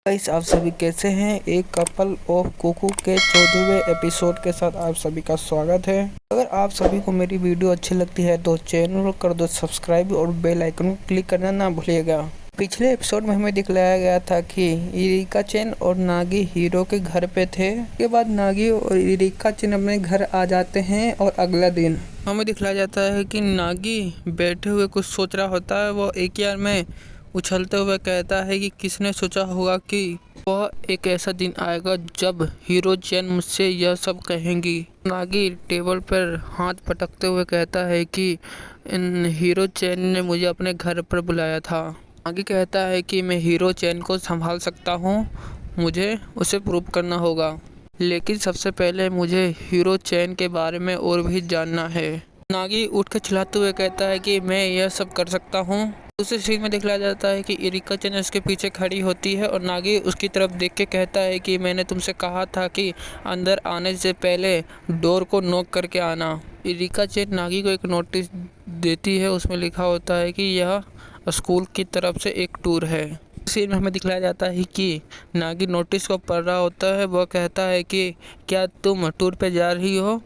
Guys, आप सभी कैसे हैं। एक कपल ऑफ कुकू के 14वें एपिसोड के साथ आप सभी का स्वागत है। अगर आप सभी को मेरी वीडियो अच्छी लगती है तो चैनल को कर दो सब्सक्राइब और बेल आइकन को क्लिक करना ना भूलिएगा। पिछले एपिसोड में हमें दिखलाया गया था कि इरिका चेन और नागी हीरो के घर पे थे। उसके बाद नागी और इरिका चेन अपने घर आ जाते हैं और अगला दिन हमें दिखलाया जाता है कि नागी बैठे हुए कुछ सोच रहा होता है। वो एक यार में उछलते हुए कहता है कि किसने सोचा होगा कि वह एक ऐसा दिन आएगा जब हीरो चैन मुझसे यह सब कहेंगी। नागी टेबल पर हाथ पटकते हुए कहता है कि इन हीरो चैन ने मुझे अपने घर पर बुलाया था। नागी कहता है कि मैं हीरो चैन को संभाल सकता हूँ, मुझे उसे प्रूव करना होगा, लेकिन सबसे पहले मुझे हीरो चैन के बारे में और भी जानना है। नागी उठ कर चिल्लाते हुए कहता है कि मैं यह सब कर सकता हूँ। दूसरे सीन में दिखलाया जाता है कि इरिका चेन उसके पीछे खड़ी होती है और नागी उसकी तरफ देख के कहता है कि मैंने तुमसे कहा था कि अंदर आने से पहले डोर को नॉक करके आना। इरिका चेन नागी को एक नोटिस देती है, उसमें लिखा होता है कि यह स्कूल की तरफ से एक टूर है। सीन में हमें दिखलाया जाता है कि नागी नोटिस को पढ़ रहा होता है। वह कहता है कि क्या तुम टूर पे जा रही हो।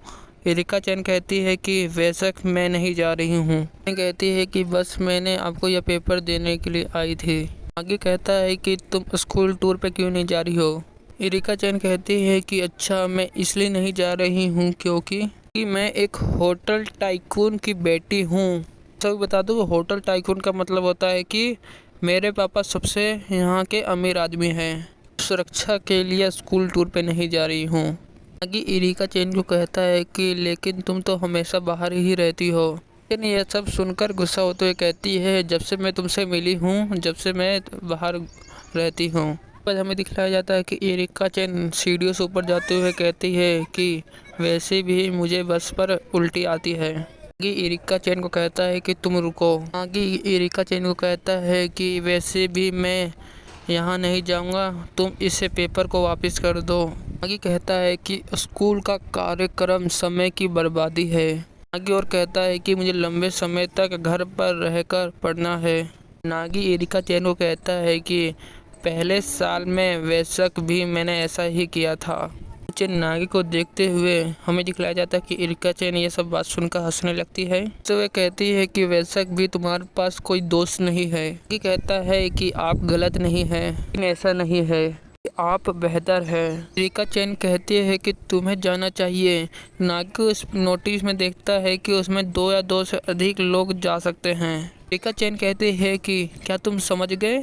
इरिका चैन कहती है कि वैसे मैं नहीं जा रही हूँ। कहती है कि बस मैंने आपको यह पेपर देने के लिए आई थी। आगे कहता है कि तुम स्कूल टूर पे क्यों नहीं जा रही हो। इरिका चैन कहती है कि अच्छा, मैं इसलिए नहीं जा रही हूँ क्योंकि मैं एक होटल टाइकून की बेटी हूँ। सब बता दूँ, होटल टाइकून का मतलब होता है कि मेरे पापा सबसे यहाँ के अमीर आदमी हैं। सुरक्षा के लिए स्कूल टूर पे नहीं जा रही हूँ। नागी इरिका चेन को कहता है कि लेकिन तुम तो हमेशा बाहर ही रहती हो। लेकिन यह सब सुनकर गुस्सा होते हुए कहती है जब से मैं तुमसे मिली हूँ, जब से मैं बाहर रहती हूँ। पर हमें दिखलाया जाता है कि इरिका चेन सीढ़ियों से ऊपर जाते हुए कहती है कि वैसे भी मुझे बस पर उल्टी आती है। नागी इरिका चेन को कहता है कि तुम रुको। नागी इरिका चेन को कहता है कि वैसे भी मैं यहाँ नहीं जाऊँगा, तुम इसे पेपर को वापस कर दो। नागी कहता है कि स्कूल का कार्यक्रम समय की बर्बादी है। नागी और कहता है कि मुझे लंबे समय तक घर पर रहकर पढ़ना है। नागी इरिका चेन को कहता है कि पहले साल में वैसक भी मैंने ऐसा ही किया था। चेन नागी को देखते हुए हमें दिखलाया जाता है कि इरिका चेन ये सब बात सुनकर हंसने लगती है। तो वह कहती है कि वैसक भी तुम्हारे पास कोई दोस्त नहीं है। नागी कहता है कि आप गलत नहीं हैं, लेकिन ऐसा नहीं है, आप बेहतर है। इरिका चेन कहती है कि तुम्हें जाना चाहिए। नागी उस नोटिस में देखता है कि उसमें 2 या 2 से अधिक लोग जा सकते हैं। इरिका चेन कहती है कि क्या तुम समझ गए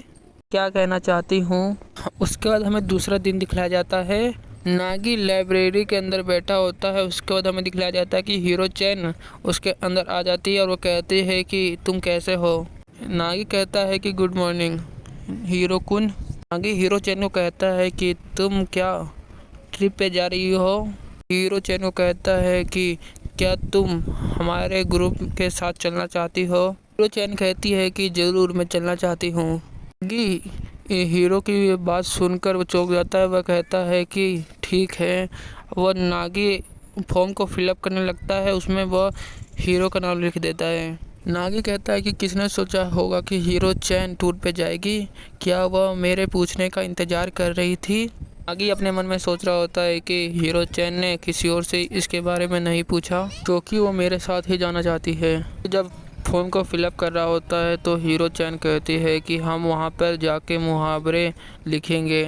क्या कहना चाहती हूँ। उसके बाद हमें दूसरा दिन दिखलाया जाता है। नागी लाइब्रेरी के अंदर बैठा होता है। उसके बाद हमें दिखलाया जाता है कि हीरो चैन उसके अंदर आ जाती है और वो कहती है कि तुम कैसे हो। नागी कहता है कि गुड मॉर्निंग हीरो कुन। नागी हीरो चैन को कहता है कि तुम क्या ट्रिप पे जा रही हो। हीरो चैन को कहता है कि क्या तुम हमारे ग्रुप के साथ चलना चाहती हो। हीरो चैन कहती है कि ज़रूर, मैं चलना चाहती हूँ। नागी हीरो की बात सुनकर वो चौंक जाता है। वह कहता है कि ठीक है। वह नागी फॉर्म को फिलअप करने लगता है, उसमें वह हीरो का नाम लिख देता है। नागी कहता है कि किसने सोचा होगा कि हीरो चैन टूर पे जाएगी। क्या वह मेरे पूछने का इंतज़ार कर रही थी। नागी अपने मन में सोच रहा होता है कि हीरो चैन ने किसी और से इसके बारे में नहीं पूछा क्योंकि वो मेरे साथ ही जाना चाहती है। जब फॉर्म को फिलअप कर रहा होता है तो हीरो चैन कहती है कि हम वहाँ पर जाके मुहावरे लिखेंगे।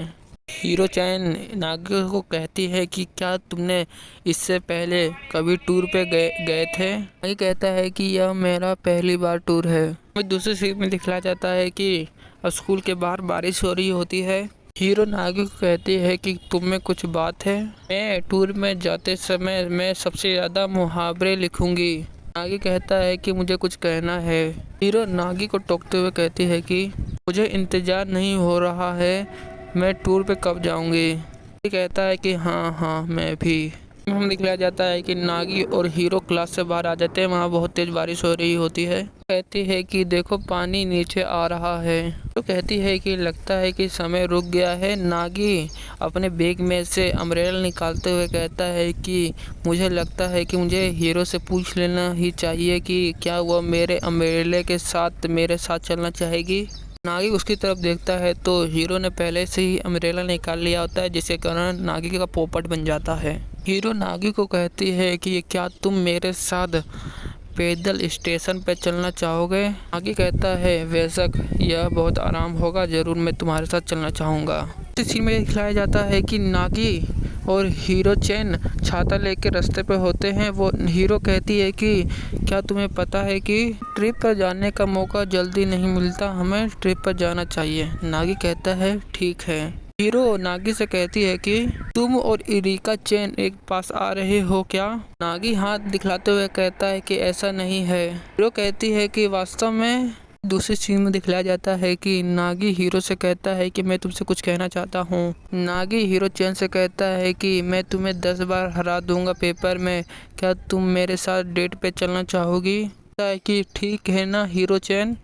हीरो चैन नागी को कहती है कि क्या तुमने इससे पहले कभी टूर पे गए थे। नागी कहता है कि यह मेरा पहली बार टूर है। दूसरे सीन में दिखलाया जाता है कि स्कूल के बाहर बारिश हो रही होती है। हीरो नागी को कहती है कि तुम में कुछ बात है। मैं टूर में जाते समय मैं सबसे ज़्यादा मुहावरे लिखूंगी। नागी कहता है कि मुझे कुछ कहना है। हीरो नागी को टोकते हुए कहती है कि मुझे इंतज़ार नहीं हो रहा है, मैं टूर पे कब जाऊंगी। नागी कहता है कि हाँ हाँ मैं भी। हम दिखलाया जाता है कि नागी और हीरो क्लास से बाहर आ जाते हैं। वहाँ बहुत तेज़ बारिश हो रही होती है। कहती है कि देखो पानी नीचे आ रहा है। तो कहती है कि लगता है कि समय रुक गया है। नागी अपने बैग में से अम्ब्रेला निकालते हुए कहता है कि मुझे लगता है कि मुझे हीरो से पूछ लेना ही चाहिए कि क्या वह मेरे अम्ब्रेले के साथ मेरे साथ चलना चाहेगी। नागी उसकी तरफ देखता है तो हीरो ने पहले से ही अम्ब्रेला निकाल लिया होता है, जिसके कारण नागी का पोपट बन जाता है। हीरो नागी को कहती है कि क्या तुम मेरे साथ पैदल स्टेशन पर चलना चाहोगे। नागी कहता है बेशक, यह बहुत आराम होगा, जरूर मैं तुम्हारे साथ चलना चाहूँगा। इस सीन में दिखाया जाता है कि नागी और हीरो चैन छाता लेके रास्ते पे होते हैं। वो हीरो कहती है कि क्या तुम्हें पता है कि ट्रिप पर जाने का मौका जल्दी नहीं मिलता, हमें ट्रिप पर जाना चाहिए। नागी कहता है ठीक है। हीरो नागी से कहती है कि तुम और इरिका चैन एक पास आ रहे हो क्या। नागी हाथ दिखलाते हुए कहता है कि ऐसा नहीं है। हीरो कहती है कि वास्तव में। दूसरी सीन में दिखलाया जाता है कि नागी हीरो से कहता है कि मैं तुमसे कुछ कहना चाहता हूँ। नागी हीरो चैन से कहता है कि मैं तुम्हें 10 बार हरा दूंगा पेपर में, क्या तुम मेरे साथ डेट पे चलना चाहोगी। कहता है कि ठीक है ना हीरो चैन।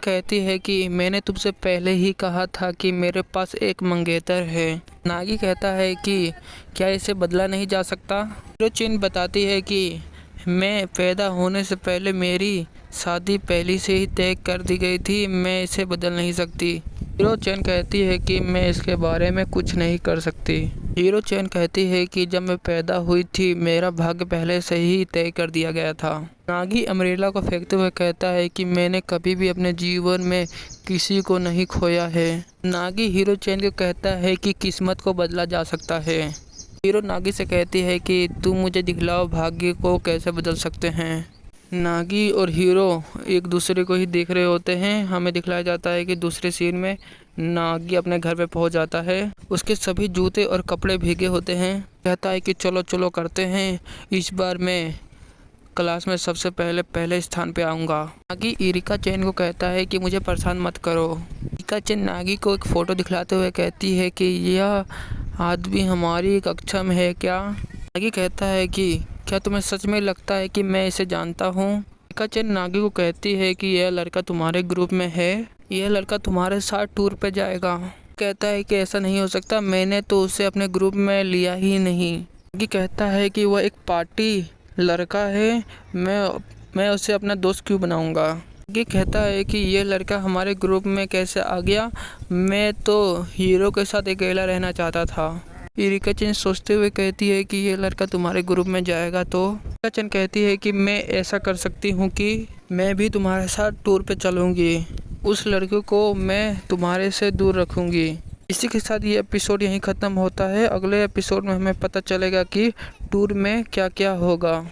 कहती है कि मैंने तुमसे पहले ही कहा था कि मेरे पास एक मंगेतर है। नागी कहता है कि क्या इसे बदला नहीं जा सकता। हीरो चैन बताती है कि मैं पैदा होने से पहले मेरी शादी पहले से ही तय कर दी गई थी, मैं इसे बदल नहीं सकती। हीरो चैन कहती है कि मैं इसके बारे में कुछ नहीं कर सकती। हीरो चैन कहती है कि जब मैं पैदा हुई थी मेरा भाग्य पहले से ही तय कर दिया गया था। नागी अम्ब्रेला को फेंकते हुए कहता है कि मैंने कभी भी अपने जीवन में किसी को नहीं खोया है। नागी हीरो चैन को कहता है कि किस्मत को बदला जा सकता है। हीरो नागी से कहती है कि तुम मुझे दिखलाओ भाग्य को कैसे बदल सकते हैं। नागी और हीरो एक दूसरे को ही देख रहे होते हैं। हमें दिखलाया जाता है कि दूसरे सीन में नागी अपने घर पे पहुंच जाता है। उसके सभी जूते और कपड़े भीगे होते हैं। कहता है कि चलो चलो करते हैं, इस बार मैं क्लास में सबसे पहले स्थान पे आऊँगा। नागी इरिका चैन को कहता है कि मुझे परेशान मत करो। इरिका चैन नागी को एक फ़ोटो दिखलाते हुए कहती है कि यह आदमी हमारी कक्षा में है क्या। नागी कहता है कि क्या तुम्हें सच में लगता है कि मैं इसे जानता हूँ। इरिका चैन नागी को कहती है कि यह लड़का तुम्हारे ग्रुप में है, यह लड़का तुम्हारे साथ टूर पे जाएगा। कहता है कि ऐसा नहीं हो सकता, मैंने तो उसे अपने ग्रुप में लिया ही नहीं। नागी कहता है कि वह एक पार्टी लड़का है, मैं उसे अपना दोस्त क्यों बनाऊंगा। नागी कहता है कि ये लड़का हमारे ग्रुप में कैसे आ गया, मैं तो हीरो के साथ अकेला रहना चाहता था। इरिका चैन सोचते हुए कहती है कि ये लड़का तुम्हारे ग्रुप में जाएगा तो। इरिका चैन कहती है कि मैं ऐसा कर सकती हूँ कि मैं भी तुम्हारे साथ टूर पे चलूँगी, उस लड़के को मैं तुम्हारे से दूर रखूँगी। इसी के साथ ये एपिसोड यहीं ख़त्म होता है। अगले एपिसोड में हमें पता चलेगा कि टूर में क्या क्या होगा।